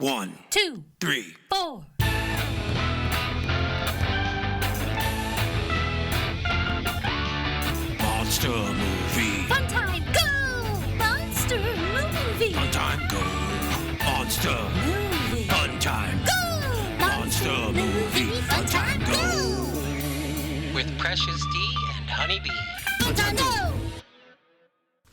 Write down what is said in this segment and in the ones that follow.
1, 2, 3, 4. Monster movie. Fun time, go! Monster movie. Fun time, go. Monster. Movie. Fun time. Go! Monster movie. Fun time, go. With Precious D and Honeybee. Fun time, go!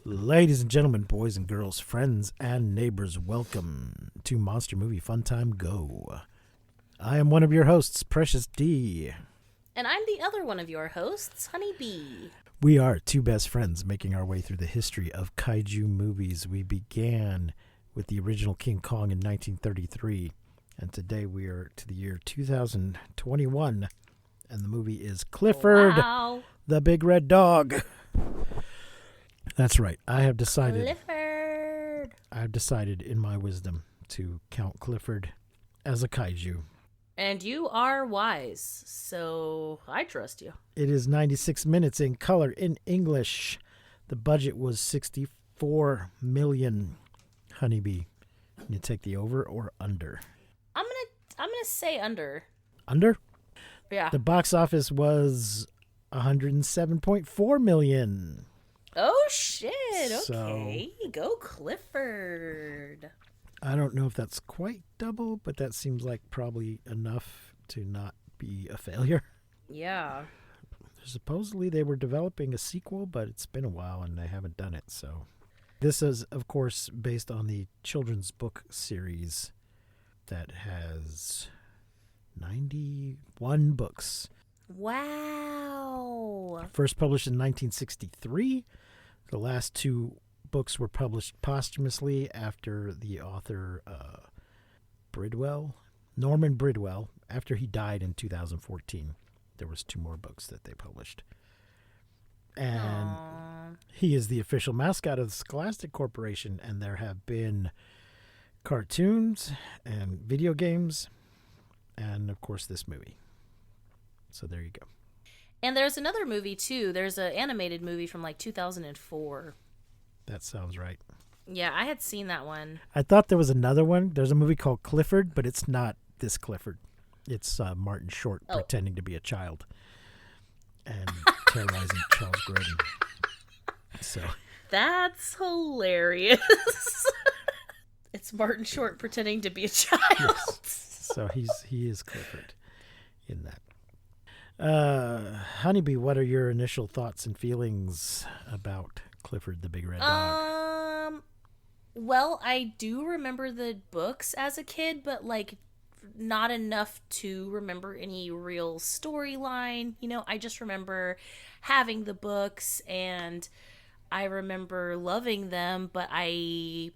Ladies and gentlemen, boys and girls, friends and neighbors, welcome to Monster Movie Fun Time Go. I am one of your hosts, Precious D. And I'm the other one of your hosts, Honeybee. We are two best friends making our way through the history of kaiju movies. We began with the original King Kong in 1933, and today we are to the year 2021, and the movie is Clifford, Wow. the Big Red Dog. That's right. I've decided in my wisdom to count Clifford as a kaiju. And you are wise, so I trust you. It is 96 minutes in color in English. The budget was $64 million. Honeybee, you take the over or under? I'm gonna say under. Under? Yeah. The box office was $107.4 million. Oh shit. So- Okay. Go Clifford. I don't know if that's quite double, but that seems like probably enough to not be a failure. Yeah. Supposedly they were developing a sequel, but it's been a while and they haven't done it. So this is, of course, based on the children's book series that has 91 books. Wow. First published in 1963. The last two books were published posthumously after the author Norman Bridwell, after he died in 2014. There was two more books that they published. And Aww. he is the official mascot of the Scholastic Corporation, and there have been cartoons and video games and, of course, this movie. So there you go. And there's another movie too. There's an animated movie from like 2004. That sounds right. Yeah, I had seen that one. I thought there was another one. There's a movie called Clifford, but it's not this Clifford. It's Martin Short pretending to be a child and terrorizing Charles Grodin. So That's hilarious. It's Martin Short pretending to be a child. yes. So he is Clifford in that. Honeybee, what are your initial thoughts and feelings about Clifford the Big Red Dog? Well, I do remember the books as a kid, but like not enough to remember any real storyline. You know, I just remember having the books and I remember loving them, but I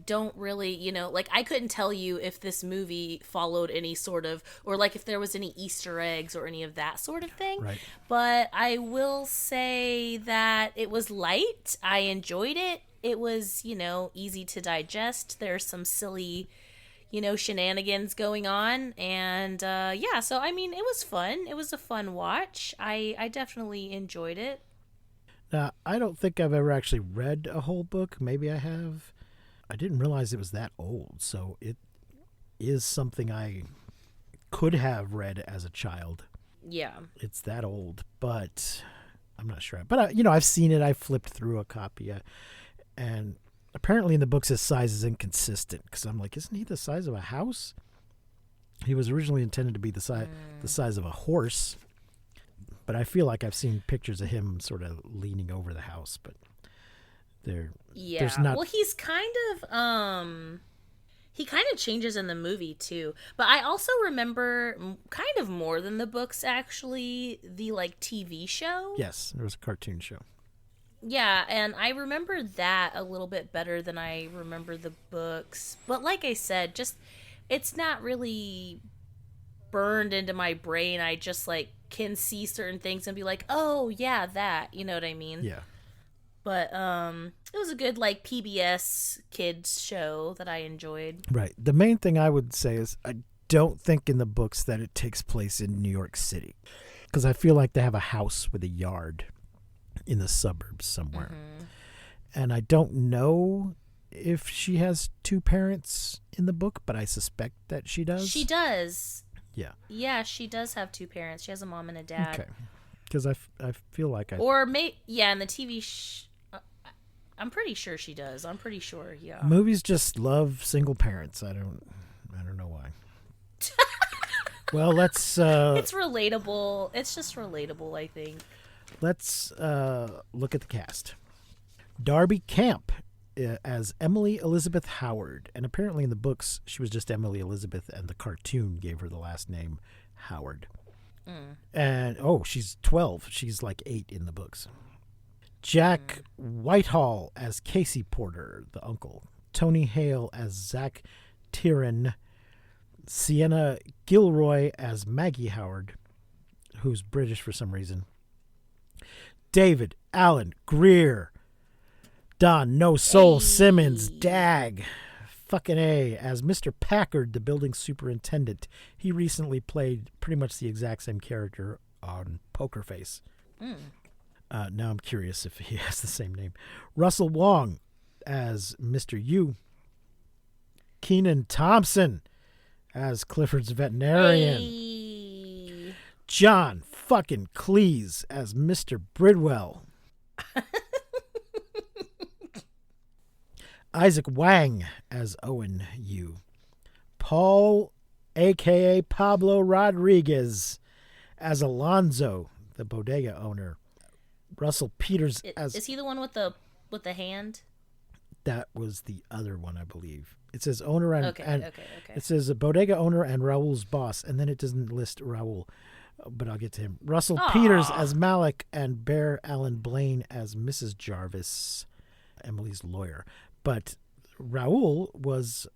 don't really, like I couldn't tell you if this movie followed any sort of, or like if there was any Easter eggs or any of that sort of thing. Right. But I will say that it was light. I enjoyed it. It was, easy to digest. There's some silly, shenanigans going on. And yeah, so I mean, it was fun. It was a fun watch. I definitely enjoyed it. Now, I don't think I've ever actually read a whole book. Maybe I have. I didn't realize it was that old, so it is something I could have read as a child. Yeah. It's that old, but I'm not sure. But, I've seen it. I flipped through a copy, and apparently in the books his size is inconsistent, because I'm like, isn't he the size of a house? He was originally intended to be the size of a horse, but I feel like I've seen pictures of him sort of leaning over the house, but... There's not... Well, he's kind of he kind of changes in the movie too. But I also remember kind of more than the books actually, the like TV show. Yes, there was a cartoon show. Yeah, and I remember that a little bit better than I remember the books. But like I said, just it's not really burned into my brain. I just like can see certain things and be like, "Oh, yeah, that." You know what I mean? Yeah. But it was a good like PBS kids show that I enjoyed. Right. The main thing I would say is I don't think in the books that it takes place in New York City, because I feel like they have a house with a yard in the suburbs somewhere. Mm-hmm. And I don't know if she has two parents in the book, but I suspect that she does. She does. Yeah. Yeah, she does have two parents. She has a mom and a dad. Okay. Because I feel like I... Or, in the TV... I'm pretty sure she does. I'm pretty sure, yeah. Movies just love single parents. I don't know why. Well, let's... It's relatable. It's just relatable, I think. Let's look at the cast. Darby Camp as Emily Elizabeth Howard. And apparently in the books, she was just Emily Elizabeth, and the cartoon gave her the last name Howard. And, she's 12. She's like 8 in the books. Jack Whitehall as Casey Porter, the uncle. Tony Hale as Zach Tieran. Sienna Gilroy as Maggie Howard, who's British for some reason. David Allen Greer. Don No Soul Simmons, Dag. Fucking A, as Mr. Packard, the building superintendent. He recently played pretty much the exact same character on Poker Face. Now I'm curious if he has the same name. Russell Wong as Mr. Yu. Keenan Thompson as Clifford's veterinarian. Hey. John fucking Cleese as Mr. Bridwell. Isaac Wang as Owen Yu. Paul, a.k.a. Pablo Rodriguez, as Alonzo, the bodega owner. Russell Peters as... Is he the one with the hand? That was the other one, I believe. It says owner and... Okay. It says a bodega owner and Raul's boss, and then it doesn't list Raul, but I'll get to him. Russell Peters as Malik, and Bear Allen Blaine as Mrs. Jarvis, Emily's lawyer. But Raul was...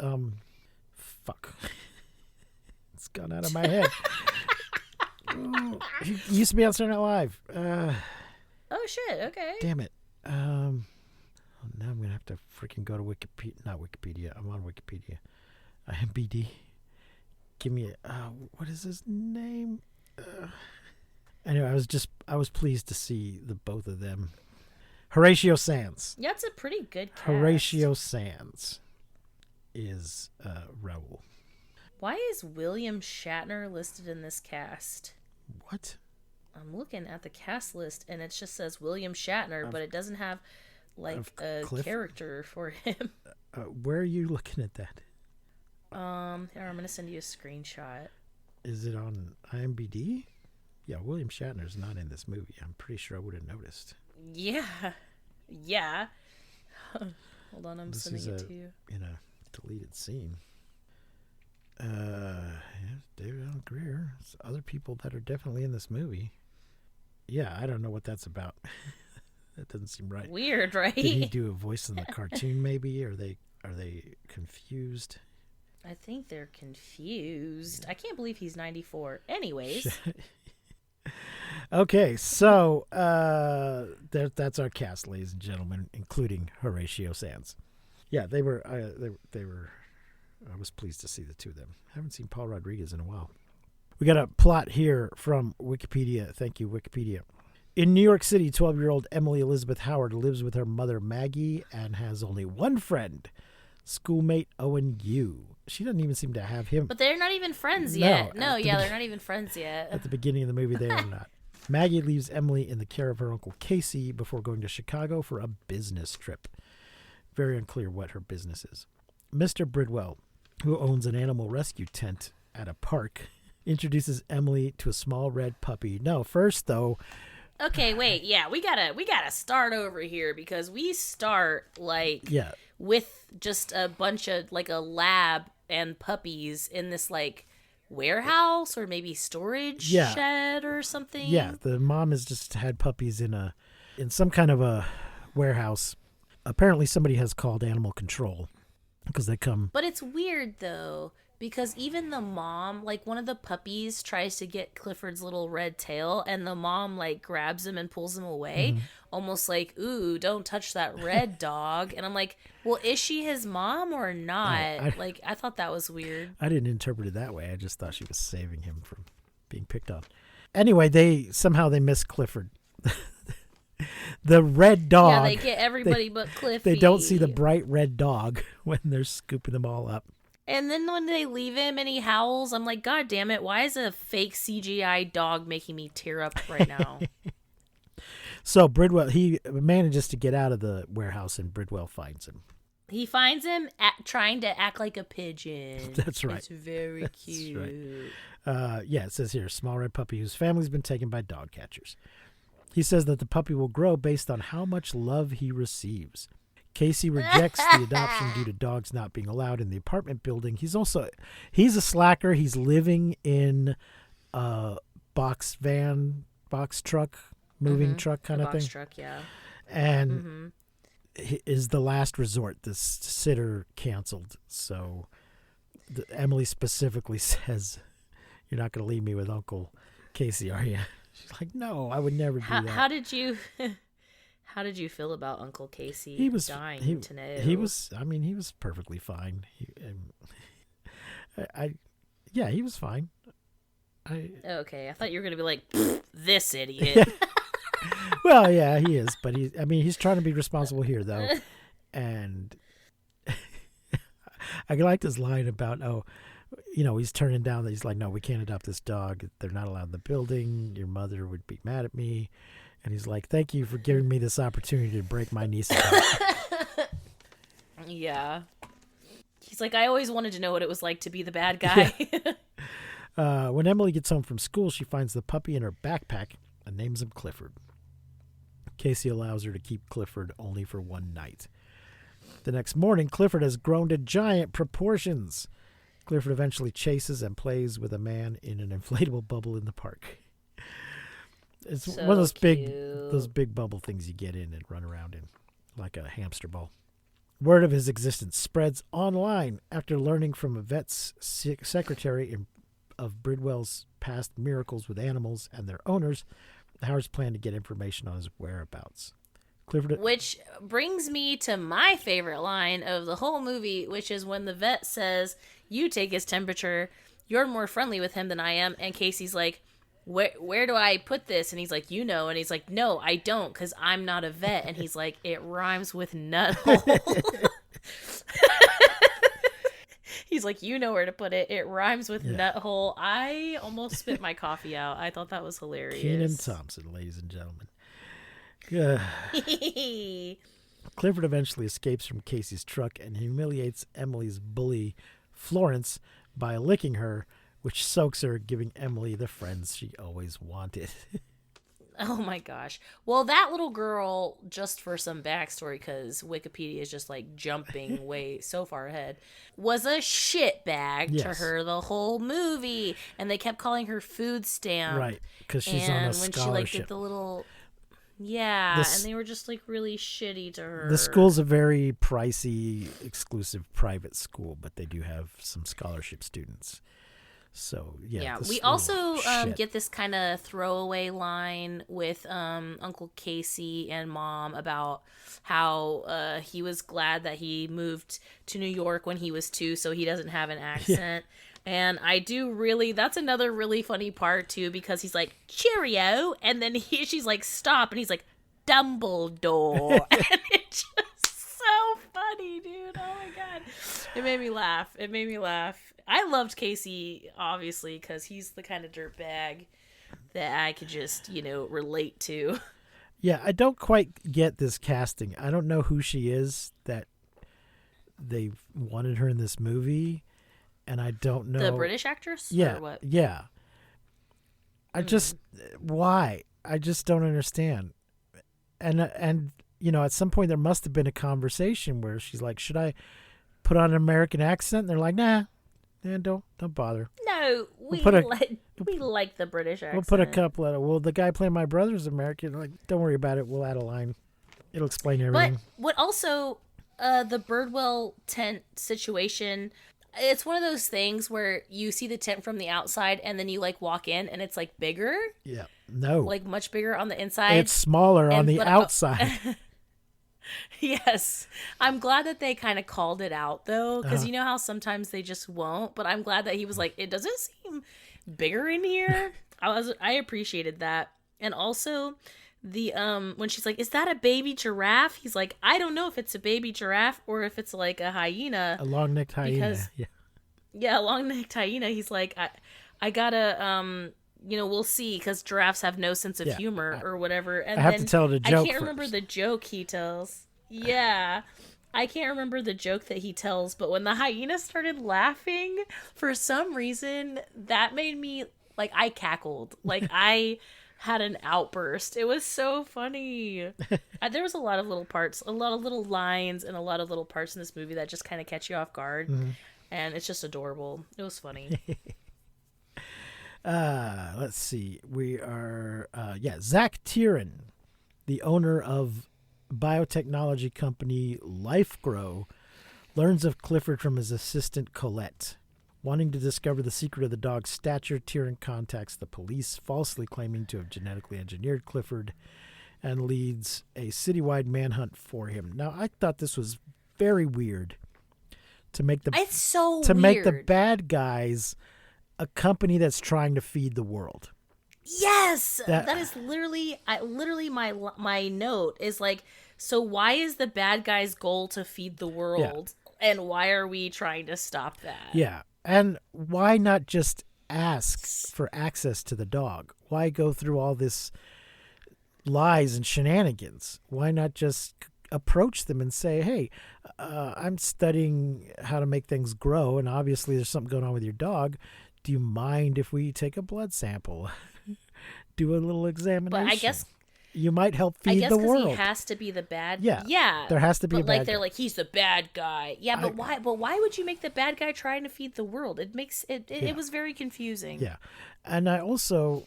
fuck. It's gone out of my head. He used to be on Saturday Night Live. Oh, shit. Okay. Damn it. Now I'm going to have to freaking go to Wikipedia. Not Wikipedia. I'm on Wikipedia. IMBD. Give me what is his name? Anyway, I was pleased to see the both of them. Horatio Sands. Yeah, it's a pretty good cast. Horatio Sands is Raul. Why is William Shatner listed in this cast? What? I'm looking at the cast list, and it just says William Shatner, but it doesn't have, like, a character for him. Where are you looking at that? Here, I'm going to send you a screenshot. Is it on IMBD? Yeah, William Shatner's not in this movie. I'm pretty sure I would have noticed. Yeah. Hold on, I'm sending it to you. In a deleted scene. Yeah, David Allen Greer. There's other people that are definitely in this movie. Yeah, I don't know what that's about. That doesn't seem right. Weird, right? Did he do a voice in the cartoon? Maybe, are they confused? I think they're confused. I can't believe he's 94. Anyways. Okay, so that's our cast, ladies and gentlemen, including Horatio Sands. Yeah, they were. I was pleased to see the two of them. I haven't seen Paul Rodriguez in a while. We got a plot here from Wikipedia. Thank you, Wikipedia. In New York City, 12-year-old Emily Elizabeth Howard lives with her mother, Maggie, and has only one friend, schoolmate Owen Yu. She doesn't even seem to have him. But they're not even friends yet. They're not even friends yet. At the beginning of the movie, they are not. Maggie leaves Emily in the care of her uncle Casey before going to Chicago for a business trip. Very unclear what her business is. Mr. Bridwell, who owns an animal rescue tent at a park, introduces Emily to a small red puppy. No, first though. Okay, wait. Yeah, we gotta start over here because we start with just a bunch of like a lab and puppies in this like warehouse or maybe storage shed or something. Yeah, the mom has just had puppies in some kind of a warehouse. Apparently somebody has called animal control because they come. But it's weird though because even the mom, like one of the puppies tries to get Clifford's little red tail and the mom like grabs him and pulls him away, almost like, ooh, don't touch that red dog. And I'm like, well, is she his mom or not? I thought that was weird. I didn't interpret it that way. I just thought she was saving him from being picked on. Anyway, they miss Clifford. The red dog. Yeah, they get everybody but Cliffy. They don't see the bright red dog when they're scooping them all up. And then when they leave him and he howls, I'm like, God damn it, why is a fake CGI dog making me tear up right now? So Bridwell, he manages to get out of the warehouse and Bridwell finds him. He finds him trying to act like a pigeon. That's right. It's very cute. Right. Yeah, it says here, small red puppy whose family's been taken by dog catchers. He says that the puppy will grow based on how much love he receives. Casey rejects the adoption due to dogs not being allowed in the apartment building. He's a slacker. He's living in a box truck, moving truck kind of thing. Box truck, yeah. And is the last resort. The sitter canceled. So Emily specifically says, "You're not going to leave me with Uncle Casey, are you?" She's like, "No, I would never do that." How did you feel about Uncle Casey dying to know? He was perfectly fine. He was fine. Okay, I thought you were going to be like, this idiot. Well, yeah, he is, but he's trying to be responsible here, though. And I liked his line about, he's turning down that. He's like, "No, we can't adopt this dog. They're not allowed in the building. Your mother would be mad at me." And he's like, "Thank you for giving me this opportunity to break my niece's heart." Yeah. He's like, "I always wanted to know what it was like to be the bad guy." Yeah. When Emily gets home from school, she finds the puppy in her backpack and names him Clifford. Casey allows her to keep Clifford only for one night. The next morning, Clifford has grown to giant proportions. Clifford eventually chases and plays with a man in an inflatable bubble in the park. It's so one of those cute. big bubble things you get in and run around in, like a hamster ball. Word of his existence spreads online after learning from a vet's secretary of Bridwell's past miracles with animals and their owners. Howard's plan to get information on his whereabouts. Clifford, which brings me to my favorite line of the whole movie, which is when the vet says, "You take his temperature. You're more friendly with him than I am." And Casey's like, Where do I put this? And he's like, "You know." And he's like, "No, I don't, because I'm not a vet." And he's like, "It rhymes with nut hole." He's like, "You know where to put it. It rhymes with nut hole." I almost spit my coffee out. I thought that was hilarious. Kenan Thompson, ladies and gentlemen. Clifford eventually escapes from Casey's truck and humiliates Emily's bully, Florence, by licking her, which soaks her, giving Emily the friends she always wanted. Oh my gosh. Well, that little girl, just for some backstory, because Wikipedia is just like jumping way so far ahead, was a shitbag to her the whole movie. And they kept calling her food stamp. Right, because she's on a scholarship. And when she did the little... Yeah, and they were just like really shitty to her. The school's a very pricey, exclusive private school, but they do have some scholarship students. So, yeah. We also get this kind of throwaway line with Uncle Casey and Mom about how he was glad that he moved to New York when he was 2 so he doesn't have an accent. Yeah. And I do really, that's another really funny part too, because he's like, "Cheerio." And then she's like, "Stop." And he's like, "Dumbledore." And it's just so funny, dude. Oh my God. It made me laugh. I loved Casey, obviously, because he's the kind of dirtbag that I could just, relate to. Yeah, I don't quite get this casting. I don't know who she is that they wanted her in this movie, and I don't know. The British actress? Yeah. Or what? Yeah. Why? I just don't understand. And at some point there must have been a conversation where she's like, "Should I put on an American accent?" And they're like, "Nah. Yeah, don't bother." No, we like the British accent. We'll put a couple of. Well, the guy playing my brother's American. Like, don't worry about it. We'll add a line. It'll explain everything. But what also, the Birdwell tent situation. It's one of those things where you see the tent from the outside, and then you walk in, and it's bigger. Yeah. No. Much bigger on the inside. It's smaller on the outside. Yes. I'm glad that they kind of called it out, though, because you know how sometimes they just won't, but I'm glad that he was like, "It doesn't seem bigger in here." I appreciated that. And also, the when she's like, "Is that a baby giraffe?" He's like, "I don't know if it's a baby giraffe or if it's like a hyena." A long-necked hyena. Because- Yeah. Yeah, a long-necked hyena. He's like, I gotta we'll see, because giraffes have no sense of Yeah, humor or whatever. And I have then to tell the joke I can't remember first. the joke he tells. Yeah. I can't remember the joke that he tells, but when the hyena started laughing, for some reason, that made me, like, I cackled. Like, I had an outburst. It was so funny. There was a lot of little parts, a lot of little lines, and a lot of little parts in this movie that just kind of catch you off guard. Mm-hmm. And it's just adorable. It was funny. Let's see. We are, Zach Tieran, the owner of biotechnology company LifeGrow, learns of Clifford from his assistant Colette. Wanting to discover the secret of the dog's stature, Tieran contacts the police, falsely claiming to have genetically engineered Clifford, and leads a citywide manhunt for him. Now, I thought this was very weird to make the It's so make the weird. bad guys a company that's trying to feed the world. Yes, That- that is literally my note is like, so why is the bad guy's goal to feed the world, and why are we trying to stop that? Yeah. And why not just ask for access to the dog? Why go through all this lies and shenanigans? Why not just approach them and say, hey, I'm studying how to make things grow, and obviously there's something going on with your dog. Do you mind if we take a blood sample? Do a little examination? But I guess you might help I feed guess the because world. he has to be the bad. Yeah, there has to be but a bad like they're guy. like, he's the bad guy. Yeah, but why? But why would you make the bad guy trying to feed the world? It makes it. It was very confusing. Yeah. And I also,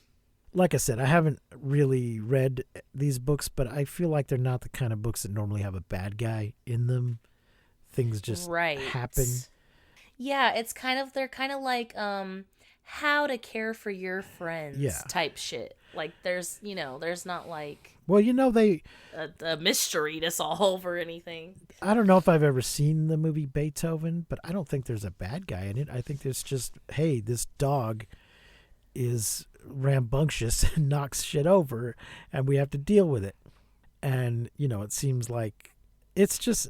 like I said, I haven't really read these books, but I feel like they're not the kind of books that normally have a bad guy in them. Things just happen. Yeah, it's kind of, they're kind of like how to care for your friends type shit. Like there's not like Well, they a mystery to solve or anything. I don't know if I've ever seen the movie Beethoven, but I don't think there's a bad guy in it. I think there's just, hey, this dog is rambunctious and knocks shit over, and we have to deal with it. And, it seems like it's just,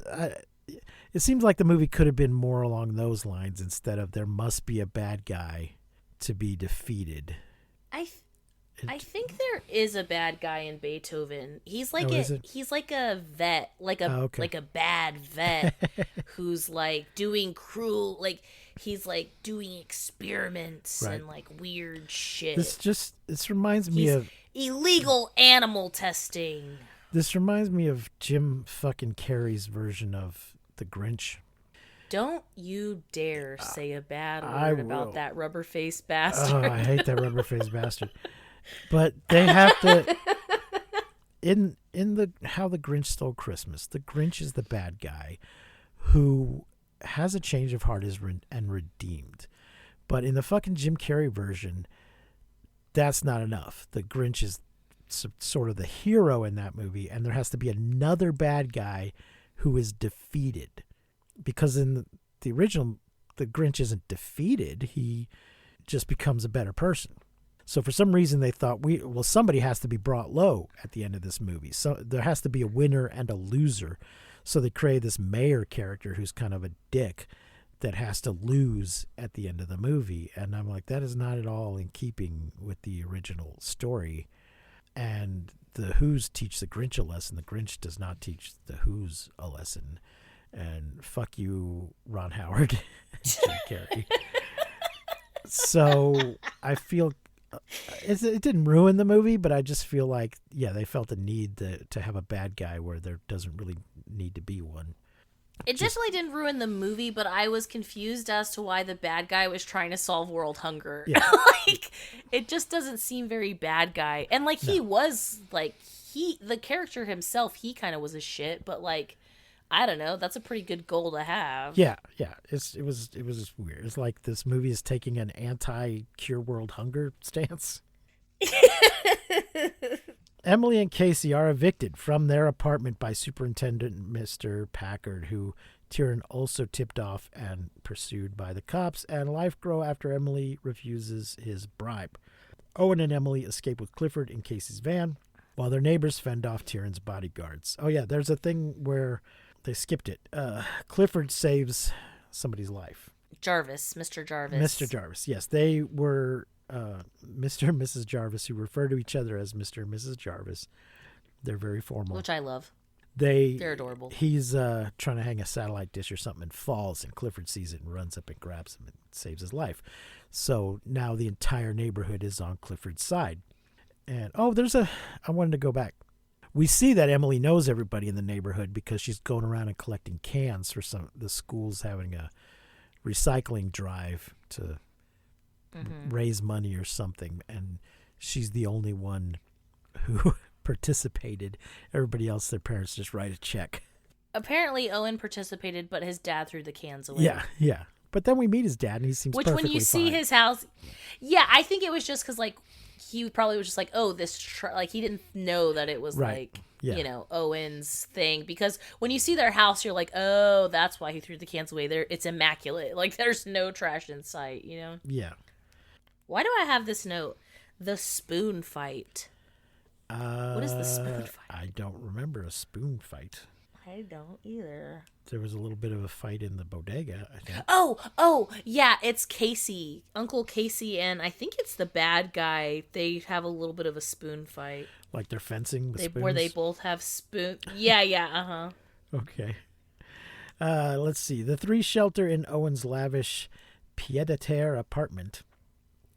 it seems like the movie could have been more along those lines instead of there must be a bad guy to be defeated. I think there is a bad guy in Beethoven. He's like he's like a vet, like a bad vet who's like doing cruel, like he's like doing experiments and like weird shit. This reminds me of illegal animal testing. This reminds me of Jim fucking Carrey's version of The Grinch. Don't you dare say a bad I word about that rubber-faced bastard. Oh, I hate that rubber-faced bastard. But they have to in the How the Grinch Stole Christmas. The Grinch is the bad guy who has a change of heart and redeemed. But in the fucking Jim Carrey version, that's not enough. The Grinch is sort of the hero in that movie, and there has to be another bad guy who is defeated. Because in the original, the Grinch isn't defeated. He just becomes a better person. So for some reason they thought, somebody has to be brought low at the end of this movie. So there has to be a winner and a loser. So they create this mayor character who's kind of a dick that has to lose at the end of the movie. And I'm like, that is not at all in keeping with the original story. And the Who's teach the Grinch a lesson. The Grinch does not teach the Who's a lesson. And fuck you, Ron Howard and Jim Carrey. So I feel it didn't ruin the movie, but I just feel like, they felt the need to have a bad guy where there doesn't really need to be one. It definitely didn't ruin the movie, but I was confused as to why the bad guy was trying to solve world hunger. Yeah. Like, it just doesn't seem very bad guy. And like he was like the character himself, he kind of was a shit, but like, I don't know, that's a pretty good goal to have. Yeah. It was just weird. It's like this movie is taking an anti-cure world hunger stance. Emily and Casey are evicted from their apartment by Superintendent Mr. Packard, who Tieran also tipped off and pursued by the cops, and life grow after Emily refuses his bribe. Owen and Emily escape with Clifford in Casey's van. while their neighbors fend off Tyrion's bodyguards. Oh, yeah, there's a thing where they skipped it. Clifford saves somebody's life. Jarvis, Mr. Jarvis. Mr. Jarvis, yes. They were Mr. and Mrs. Jarvis, who refer to each other as Mr. and Mrs. Jarvis. They're very formal. Which I love. They're adorable. He's trying to hang a satellite dish or something and falls, and Clifford sees it and runs up and grabs him and saves his life. So now the entire neighborhood is on Clifford's side. And, I wanted to go back. We see that Emily knows everybody in the neighborhood because she's going around and collecting cans for the school's having a recycling drive to raise money or something. And she's the only one who participated. Everybody else, their parents just write a check. Apparently Owen participated, but his dad threw the cans away. Yeah. But then we meet his dad, and he seems perfectly fine. Which, when you see his house, yeah, I think it was just because, like, he probably was just like, oh, he didn't know that it was Owen's thing. Because when you see their house, you're like, oh, that's why he threw the cans away. It's immaculate. Like, there's no trash in sight, you know? Yeah. Why do I have this note? The spoon fight. What is the spoon fight? I don't remember a spoon fight. I don't either. There was a little bit of a fight in the bodega, I think. Oh, yeah, it's Casey. Uncle Casey, and I think it's the bad guy. They have a little bit of a spoon fight. Like they're fencing with spoons? Where they both have spoon. Yeah, uh-huh. Okay. Let's see. The three shelter in Owen's lavish pied-à-terre apartment,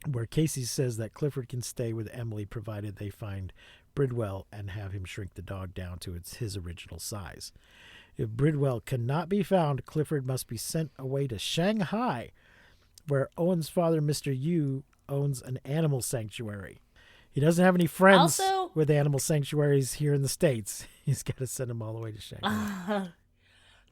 where Casey says that Clifford can stay with Emily provided they find Bridwell and have him shrink the dog down to his original size. If Bridwell cannot be found, Clifford must be sent away to Shanghai, where Owen's father, Mr. Yu, owns an animal sanctuary. He doesn't have any friends with animal sanctuaries here in the States. He's got to send them all the way to Shanghai.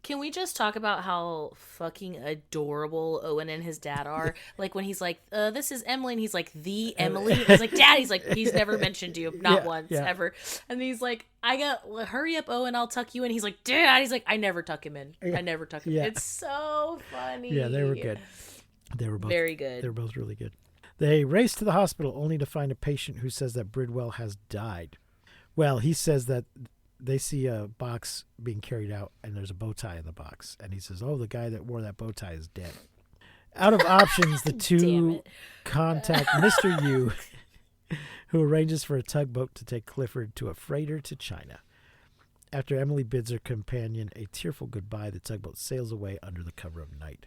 Can we just talk about how fucking adorable Owen and his dad are? Like, when he's like, this is Emily, and he's like, the Emily? And he's like, Dad, he's never mentioned you, not once, ever. And he's like, hurry up, Owen, I'll tuck you in. He's like, Dad, he's like, I never tuck him in. I never tuck him in. It's so funny. Yeah, they were good. They were both very good. They were both really good. They race to the hospital only to find a patient who says that Bridwell has died. Well, he says that they see a box being carried out, and there's a bow tie in the box. And he says, oh, the guy that wore that bow tie is dead. Out of options, the two contact Mr. Yu, who arranges for a tugboat to take Clifford to a freighter to China. After Emily bids her companion a tearful goodbye, the tugboat sails away under the cover of night.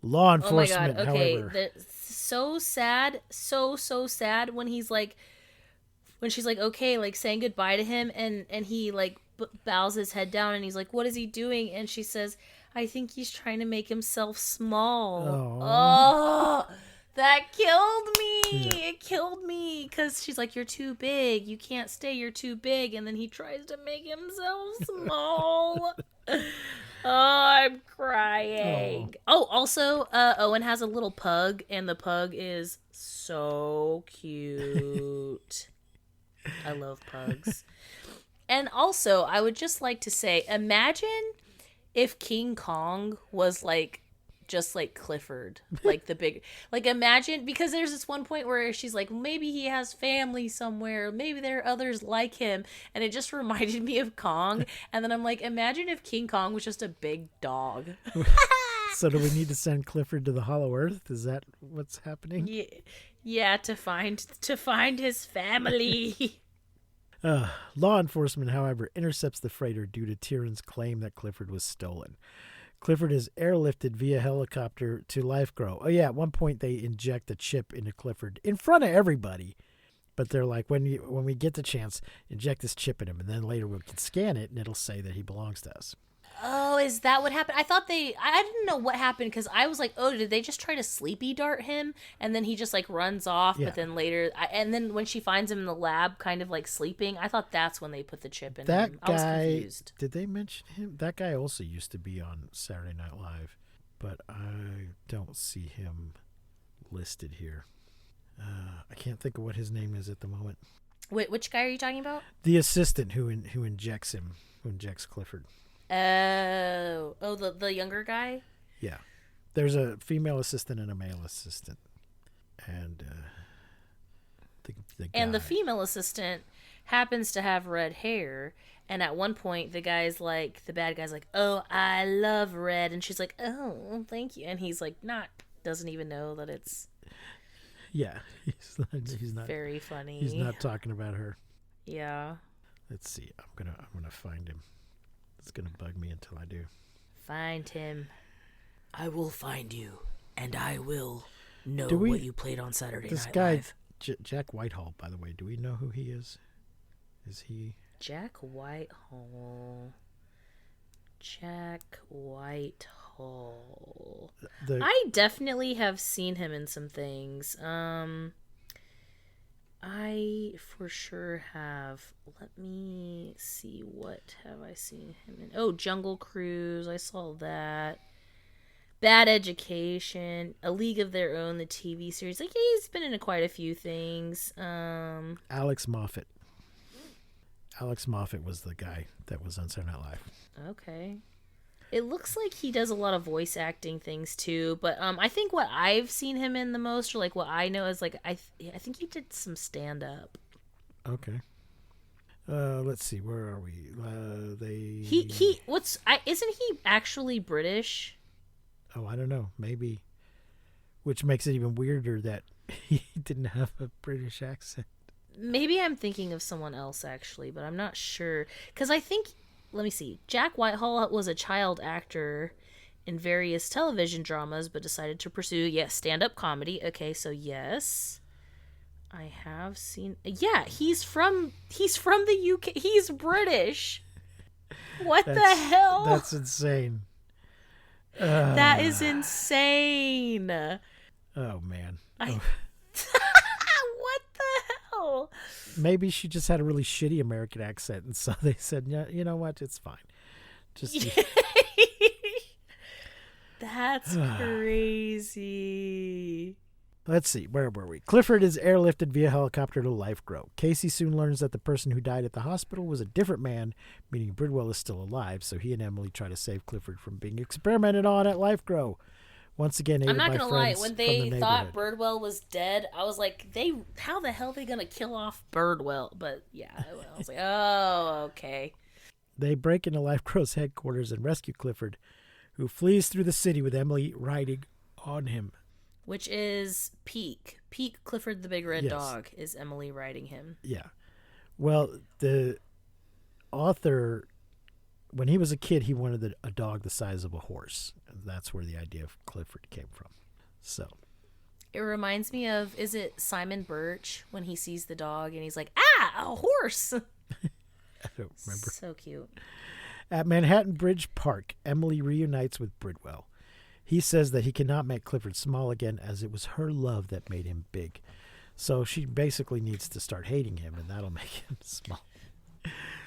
Law enforcement, however. So sad, so sad when he's like, when she's like, okay, like saying goodbye to him, and he like bows his head down, and he's like, what is he doing? And she says, I think he's trying to make himself small. Oh, that killed me. Yeah. It killed me, because she's like, you're too big. You can't stay. You're too big. And then he tries to make himself small. Oh, I'm crying. Oh, also, Owen has a little pug, and the pug is so cute. I love pugs. And also, I would just like to say, imagine if King Kong was like, just like Clifford, like the big, like imagine, because there's this one point where she's like, maybe he has family somewhere, maybe there are others like him, and it just reminded me of Kong. And then I'm like, imagine if King Kong was just a big dog. So do we need to send Clifford to the Hollow Earth? Is that what's happening? Yeah, to find his family. Law enforcement, however, intercepts the freighter due to Tyrion's claim that Clifford was stolen. Clifford is airlifted via helicopter to Lifegrow. Oh yeah, at one point they inject a chip into Clifford in front of everybody. But they're like, when we get the chance, inject this chip in him, and then later we can scan it and it'll say that he belongs to us. Oh, is that what happened? I didn't know what happened, because I was like, oh, did they just try to sleepy dart him? And then he just like runs off, but then later, and then when she finds him in the lab, kind of like sleeping, I thought that's when they put the chip in him. I was confused. Did they mention him? That guy also used to be on Saturday Night Live, but I don't see him listed here. I can't think of what his name is at the moment. Wait, which guy are you talking about? The assistant who injects him, who injects Clifford. Oh, the younger guy? Yeah. There's a female assistant and a male assistant. And the guy. And the female assistant happens to have red hair. And at one point, the bad guy's like, "Oh, I love red," and she's like, "Oh, thank you," and he's like, doesn't even know that it's. Yeah, he's not very funny. He's not talking about her. Yeah. Let's see. I'm gonna find him. It's gonna bug me until I do. Find him. I will find you, and I will know Do we- what you played on Saturday This Night guy, Live. Jack Whitehall, by the way. Do we know who he is? Is he? Jack Whitehall. Jack Whitehall. I definitely have seen him in some things. I for sure have. Let me see, what have I seen him in? Oh, Jungle Cruise. I saw that. Bad Education, A League of Their Own, the TV series. Like, he's been in quite a few things. Alex Moffat. Alex Moffat was the guy that was on Saturday Night Live. Okay. It looks like he does a lot of voice acting things too, but I think what I've seen him in the most, or like what I know is like I think he did some stand up. Okay. Let's see, where are we? Isn't he actually British? Oh, I don't know. Maybe. Which makes it even weirder that he didn't have a British accent. Maybe I'm thinking of someone else actually, but I'm not sure. Because I think, let me see, Jack Whitehall was a child actor in various television dramas, but decided to pursue, stand-up comedy. Okay, so yes, I have seen. Yeah, he's from the UK. He's British. What the hell? That's insane. That is insane. Oh man. What the hell? Maybe she just had a really shitty American accent, and so they said, "Yeah, you know what? It's fine." Just That's crazy. Let's see, where were we? Clifford is airlifted via helicopter to Life Grow. Casey soon learns that the person who died at the hospital was a different man, meaning Bridwell is still alive, so he and Emily try to save Clifford from being experimented on at Life Grow. Once again, I'm not going to lie, when they thought Birdwell was dead, I was like, how the hell are they going to kill off Birdwell? But yeah, I was like, oh, okay. They break into Life Grow's headquarters and rescue Clifford, who flees through the city with Emily riding on him. Which is Peak. Peak Clifford the Big Red Dog is Emily riding him. Yeah. Well, the author, when he was a kid, he wanted a dog the size of a horse. And that's where the idea of Clifford came from. So. It reminds me of, is it Simon Birch when he sees the dog and he's like, a horse? I don't remember. So cute. At Manhattan Bridge Park, Emily reunites with Bridwell. He says that he cannot make Clifford small again, as it was her love that made him big. So she basically needs to start hating him, and that'll make him small.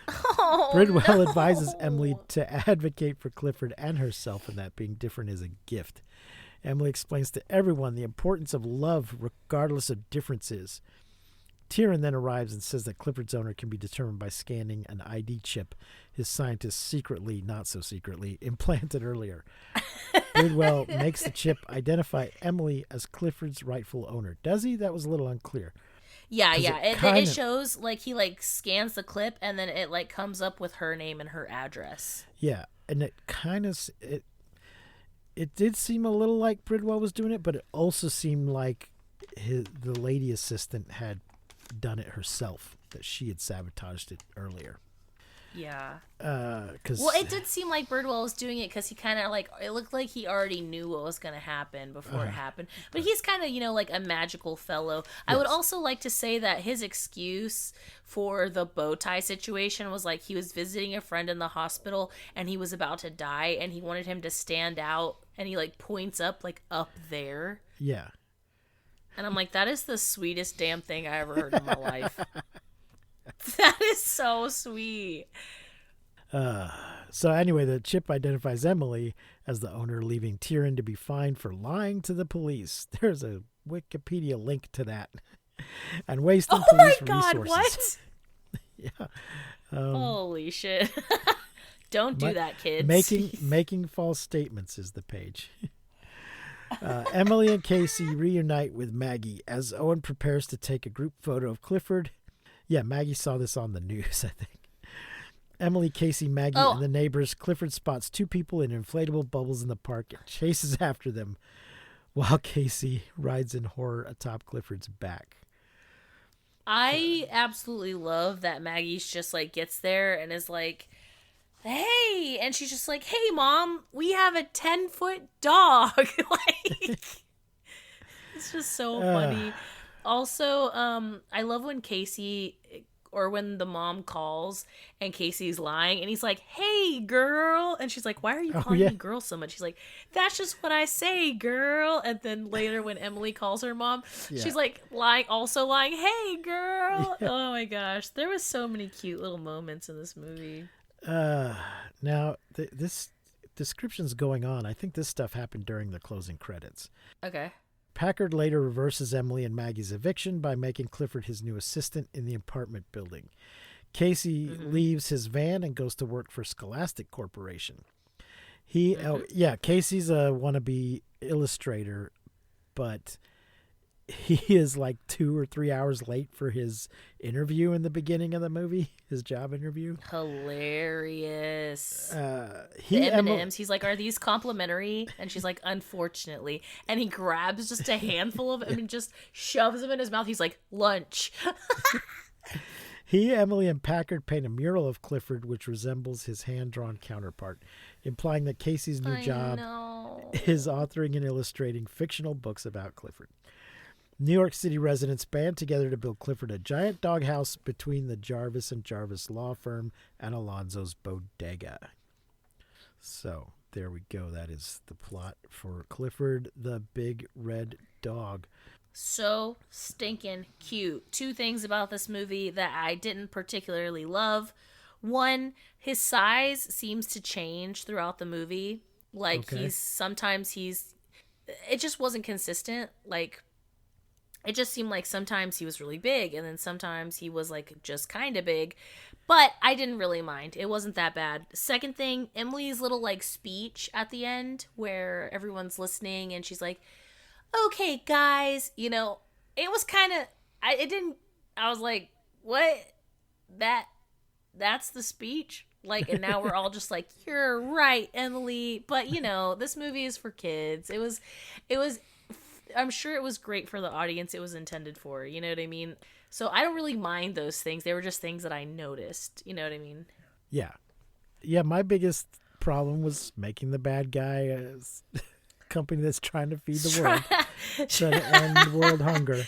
Oh, Bridwell advises Emily to advocate for Clifford and herself, and that being different is a gift. Emily explains to everyone the importance of love regardless of differences. Tyrion then arrives and says that Clifford's owner can be determined by scanning an ID chip his scientists secretly, not so secretly, implanted earlier. Bridwell makes the chip identify Emily as Clifford's rightful owner. Does he? That was a little unclear. Yeah. It shows, like, he, like, scans the clip, and then it, like, comes up with her name and her address. Yeah, and it kind of... It did seem a little like Bridwell was doing it, but it also seemed like the lady assistant had done it herself, that she had sabotaged it earlier. Yeah. Well, it did seem like Birdwell was doing it because he kind of, like, it looked like he already knew what was going to happen before it happened. But he's kind of, like a magical fellow. Yes. I would also like to say that his excuse for the bow tie situation was like he was visiting a friend in the hospital and he was about to die and he wanted him to stand out, and he, like, points up, like, up there. Yeah. And I'm like, that is the sweetest damn thing I ever heard in my life. That is so sweet. So anyway, the chip identifies Emily as the owner, leaving Tyrion to be fined for lying to the police. There's a Wikipedia link to that. And wasting police resources. What? Yeah. Holy shit. Don't do that, kids. Making false statements is the page. Emily and Casey reunite with Maggie as Owen prepares to take a group photo of Clifford. Yeah, Maggie saw this on the news, I think. Emily, Casey, Maggie, Oh. and the neighbors. Clifford spots two people in inflatable bubbles in the park and chases after them while Casey rides in horror atop Clifford's back. I absolutely love that Maggie's just like gets there and is like, hey, and she's just like, hey, Mom, we have a 10-foot dog. Like, it's just so funny. Also, I love when Casey, or when the mom calls and Casey's lying and he's like, hey, girl. And she's like, why are you calling me girl so much? She's like, that's just what I say, girl. And then later when Emily calls her mom, she's like also lying, hey, girl. Yeah. Oh my gosh. There was so many cute little moments in this movie. Now, this description's going on. I think this stuff happened during the closing credits. Okay. Packard later reverses Emily and Maggie's eviction by making Clifford his new assistant in the apartment building. Casey leaves his van and goes to work for Scholastic Corporation. Casey's a wannabe illustrator, but he is like 2 or 3 hours late for his interview in the beginning of the movie, his job interview. Hilarious. The M&Ms, he's like, are these complimentary? And she's like, unfortunately. And he grabs just a handful of them and just shoves them in his mouth. He's like, lunch. Emily, and Packard paint a mural of Clifford which resembles his hand-drawn counterpart, implying that Casey's new job is authoring and illustrating fictional books about Clifford. New York City residents band together to build Clifford a giant doghouse between the Jarvis and Jarvis law firm and Alonzo's bodega. So there we go. That is the plot for Clifford the Big Red Dog. So stinking cute. 2 things about this movie that I didn't particularly love. One, his size seems to change throughout the movie. Like it just wasn't consistent. Like, it just seemed like sometimes he was really big and then sometimes he was like just kind of big, but I didn't really mind. It wasn't that bad. Second thing, Emily's little like speech at the end where everyone's listening and she's like, okay, guys, it was kind of, I was like, what? That's the speech? Like, and now we're all just like, you're right, Emily. But, this movie is for kids. It was, I'm sure it was great for the audience it was intended for, you know what I mean? So I don't really mind those things. They were just things that I noticed, you know what I mean? Yeah. Yeah, my biggest problem was making the bad guy a company that's trying to feed the world, trying to end world hunger.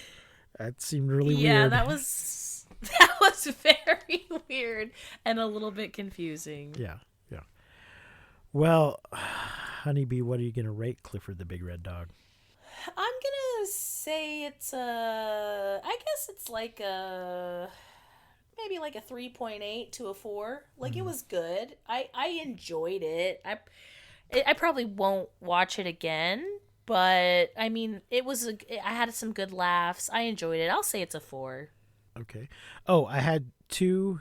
That seemed really weird. Yeah, that was very weird and a little bit confusing. Yeah. Well, Honeybee, what are you going to rate Clifford the Big Red Dog? I'm gonna say it's I guess it's like maybe like a 3.8 to a 4. Like, it was good. I enjoyed it. I probably won't watch it again, but I mean, I had some good laughs. I enjoyed it. I'll say it's a 4. Okay. Oh, I had 2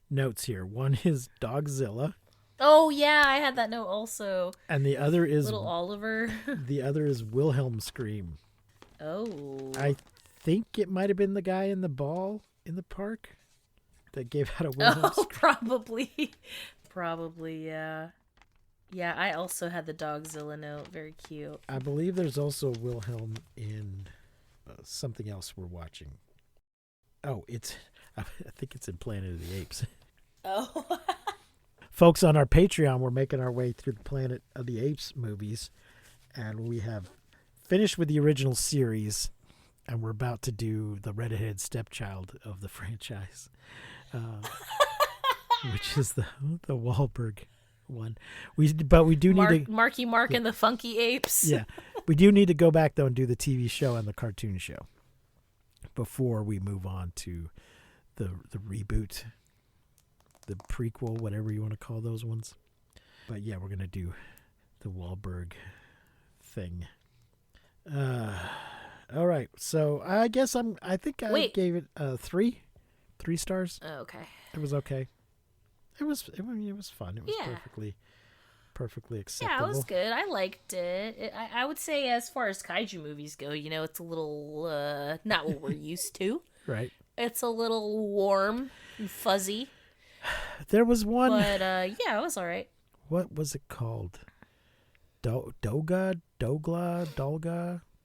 notes here. One is Dogzilla. Oh, yeah, I had that note also. And the other is... Little Oliver. The other is Wilhelm Scream. Oh. I think it might have been the guy in the ball in the park that gave out a Wilhelm Scream. Probably. Probably, yeah. Yeah, I also had the Dogzilla note. Very cute. I believe there's also Wilhelm in something else we're watching. Oh, I think it's in Planet of the Apes. Oh. Folks, on our Patreon, we're making our way through the Planet of the Apes movies, and we have finished with the original series, and we're about to do the redheaded stepchild of the franchise, which is the Wahlberg one. But we do need to Marky Mark and the Funky Apes. Yeah, we do need to go back though and do the TV show and the cartoon show before we move on to the reboot. The prequel, whatever you want to call those ones. But yeah, we're going to do the Wahlberg thing. All right. So I guess I think I gave it 3 stars. Okay. It was okay. It was fun. It was perfectly acceptable. Yeah, it was good. I liked it. I would say, as far as kaiju movies go, it's a little not what we're used to. Right. It's a little warm and fuzzy. There was one. But yeah, it was all right. What was it called? Dolga?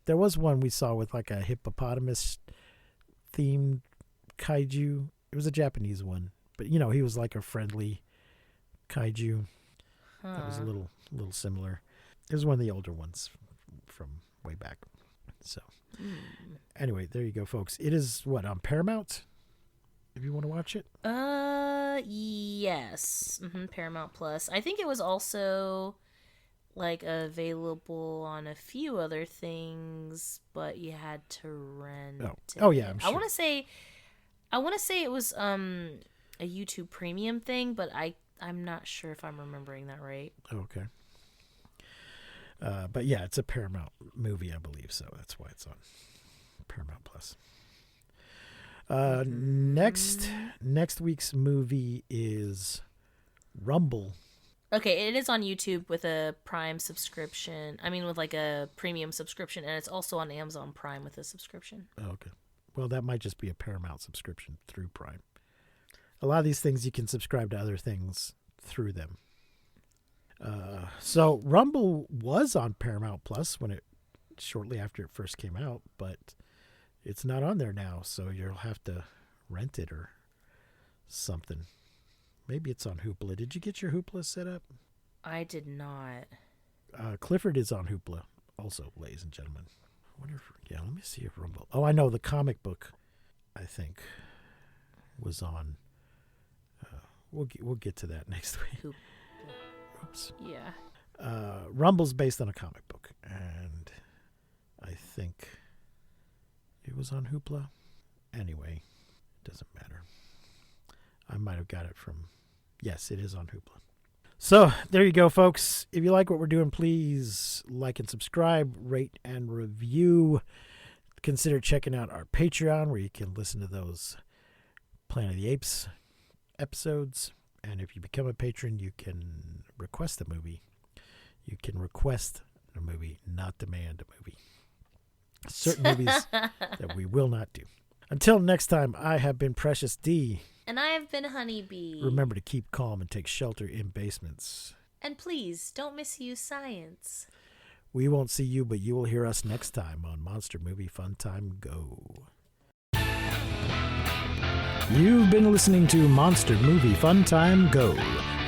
There was one we saw with like a hippopotamus themed kaiju. It was a Japanese one, but he was like a friendly kaiju. That was a little similar. It was one of the older ones from way back. So anyway, there you go, folks. It is on Paramount? If you want to watch it? Yes. Paramount Plus. I think it was also like available on a few other things, but you had to rent it. Oh yeah, I'm sure. I want to say it was a YouTube Premium thing, but I'm not sure if I'm remembering that right. Okay. But yeah, it's a Paramount movie, I believe, so that's why it's on Paramount Plus. Next week's movie is Rumble. Okay, it is on YouTube with a Prime subscription. I mean, with like a premium subscription, and it's also on Amazon Prime with a subscription. Oh, okay. Well, that might just be a Paramount subscription through Prime. A lot of these things you can subscribe to other things through them. So Rumble was on Paramount Plus shortly after it first came out, but it's not on there now, so you'll have to rent it or something. Maybe it's on Hoopla. Did you get your Hoopla set up? I did not. Clifford is on Hoopla also, ladies and gentlemen. Let me see if Rumble. Oh, I know the comic book, I think, was on. We'll get to that next week. Oops. Yeah. Rumble's based on a comic book, and I think it was on Hoopla. Anyway, it doesn't matter. I might have got it from... Yes, it is on Hoopla. So, there you go, folks. If you like what we're doing, please like and subscribe, rate and review. Consider checking out our Patreon, where you can listen to those Planet of the Apes episodes. And if you become a patron, you can request a movie. You can request a movie, not demand a movie. Certain movies that we will not do. Until next time, I have been Precious D. And I have been Honeybee. Remember to keep calm and take shelter in basements. And please, don't misuse science. We won't see you, but you will hear us next time on Monster Movie Fun Time Go. You've been listening to Monster Movie Fun Time Go.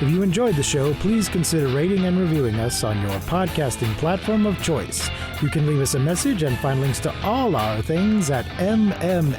If you enjoyed the show, please consider rating and reviewing us on your podcasting platform of choice. You can leave us a message and find links to all our things at mmftg.com.